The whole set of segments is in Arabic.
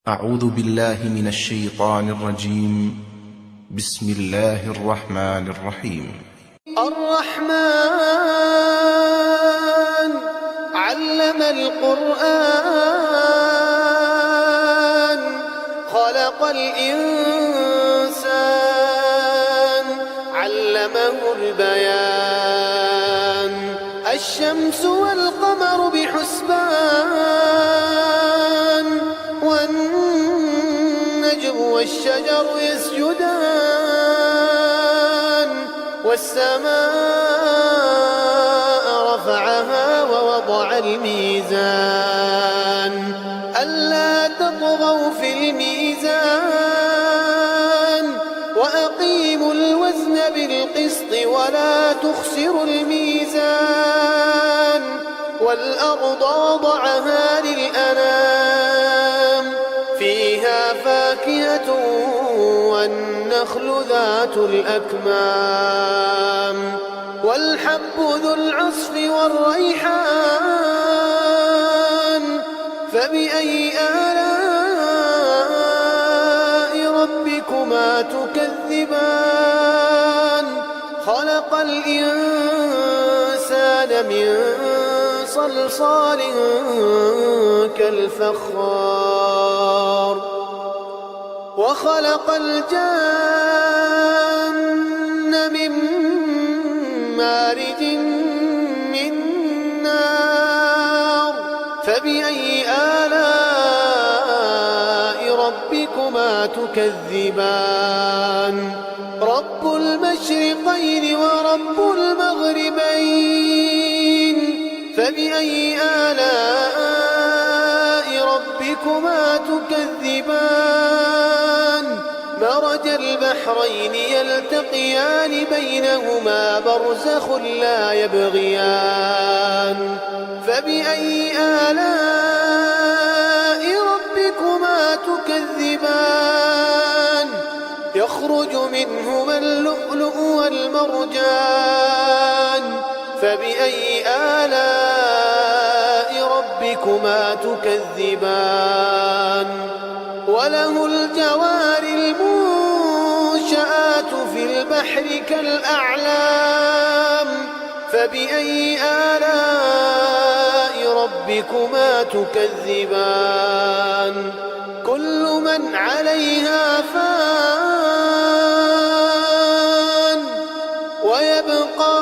أعوذ بالله من الشيطان الرجيم. بسم الله الرحمن الرحيم. الرحمن علم القرآن خلق الإنسان علمه البيان الشمس والقمر بحسبان والنجم والشجر يسجدان والسماء رفعها ووضع الميزان ألا تطغوا في الميزان وأقيموا الوزن بالقسط ولا تخسروا الميزان والأرض وضعها للأنام فيها فاكهة والنخل ذات الأكمام والحب ذو العصف والريحان فبأي آلاء ربكما تكذبان خلق الإنسان من صلصال كالفخار وخلق الجان من مارج من نار فبأي آلاء ربكما تكذبان رب المشرقين ورب المغربين فبأي آلاء ربكما تكذبان مرج البحرين يلتقيان بينهما برزخ لا يبغيان فبأي آلاء ربكما تكذبان يخرج منهما اللؤلؤ والمرجان فبأي آلاء ربكما تكذبان وله الجوار المنشآت في البحر كالأعلام فبأي آلاء ربكما تكذبان كل من عليها فان ويبقى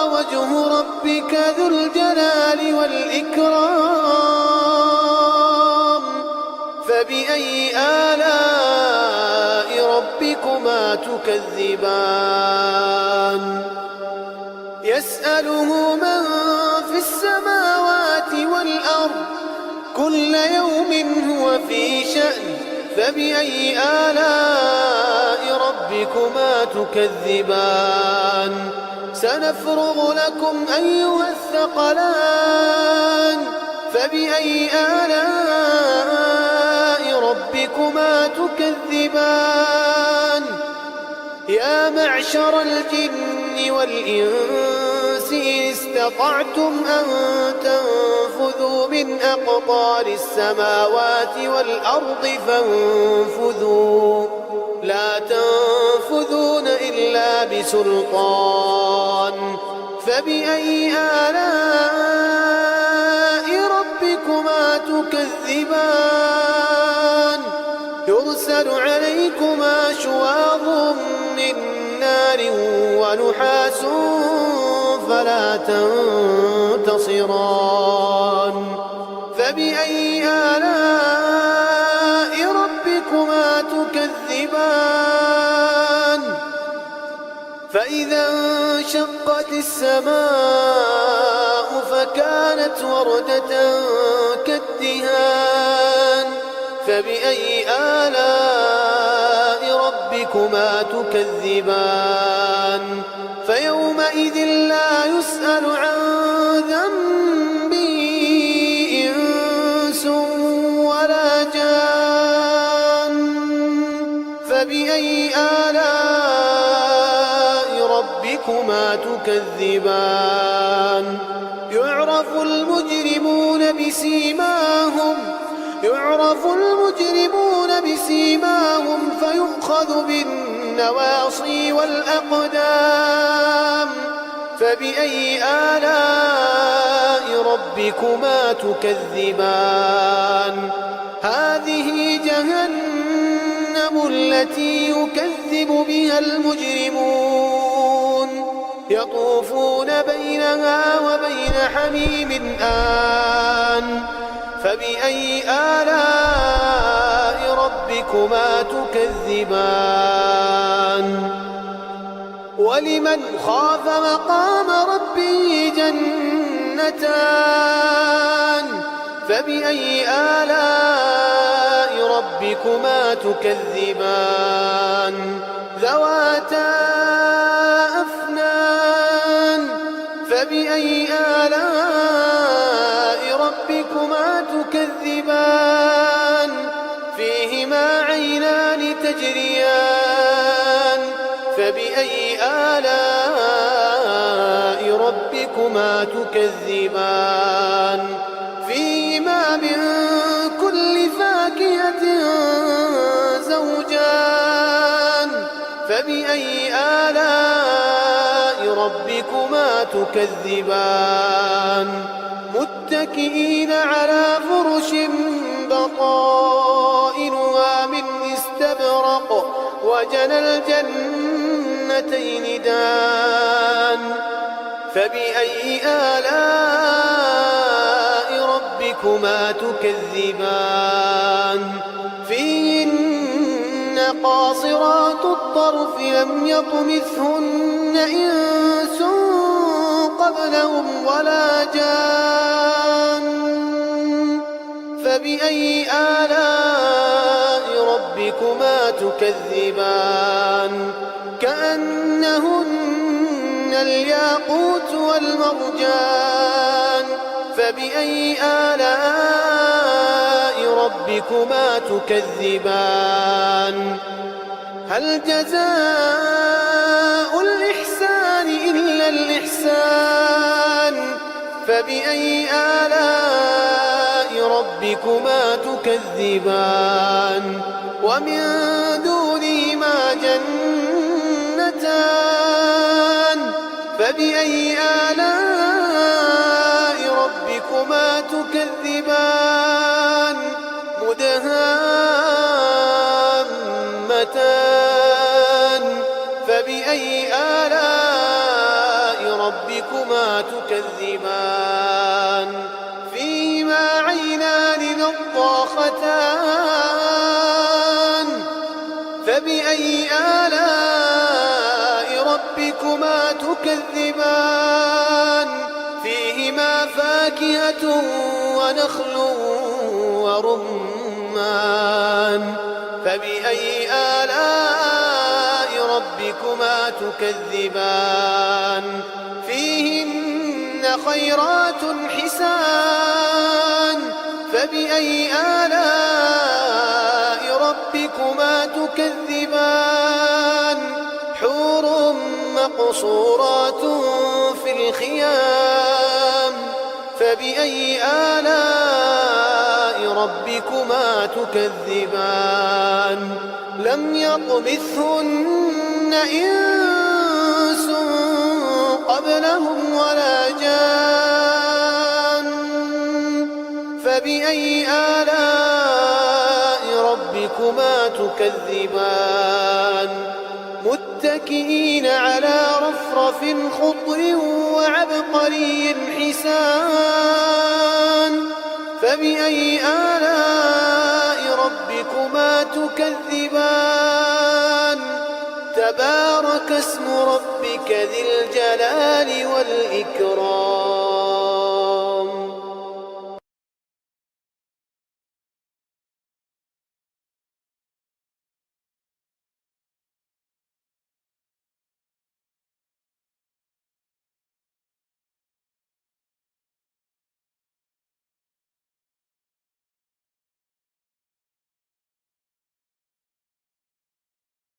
وجه ربك ذو الجلال والإكرام فبأي آلاء ربكما تكذبان يسأله من في السماوات والأرض كل يوم هو في شأن فبأي آلاء ربكما تكذبان سنفرغ لكم أيها الثقلان فبأي آلاء ربكما تكذبان يا معشر الجن والإنس إن استطعتم أن تنفذوا من أقطار السماوات والأرض فانفذوا لا تنفذون إلا بسلطان فبأي آلاء ربكما تكذبان يرسل عليكما شواظ من نار ونحاس فلا تنتصران فبأي آلاء ربكما تكذبان فإذا انشقت السماء فكانت وردة كالدهان فبأي آلاء ربكما تكذبان فيومئذ لا يسأل عن ذنبه إنس ولا جان فبأي آلاء ربكما تكذبان يعرف المجرمون بسيماهم يعرف المجرمون يؤخذ بالنواصي والأقدام فبأي آلاء ربكما تكذبان هذه جهنم التي يكذب بها المجرمون يطوفون بينها وبين حميم آن فبأي آلاء ربكما تكذبان ولمن خاف مقام ربه جنتان فبأي آلاء ربكما تكذبان ذواتا أفنان فبأي آلاء ربكما تكذبان فيهما عينان تجريان فبأي آلاء ربكما تكذبان فيهما من كل فاكهة زوجان فبأي آلاء ربكما تكذبان متكئين على فرش بطائنها من استبرق وجنى الجنتين دان فبأي آلاء ربكما تكذبان فيهن قاصرات الطرف لم يطمثهن إنس قبلهم ولا جان فبأي آلاء ربكما تكذبان كأنهن الياقوت والمرجان فبأي آلاء ربكما تكذبان هل جزاء الإحسان إلا الإحسان فبأي آلاء ربكما تكذبان ومن دونهما جنتان فبأي آلاء ربكما تكذبان مدهامتان فبأي آلاء ربكما تكذبان فيهما عينان نضاختان فبأي آلاء ربكما تكذبان فيهما فاكهة ونخل ورمان فبأي آلاء ربكما تكذبان فيهن خيرات حسان فبأي آلاء ربكما تكذبان حور مقصورات في الخيام فبأي آلاء ربكما تكذبان لم يطمثهن إنس قبلهم ولا جان فبأي آلاء ربكما تكذبان متكئين على رفرف خضر وعبقري حسان فبأي آلاء ربكما تكذبان تبارك اسم ربك ذي الجلال والإكرام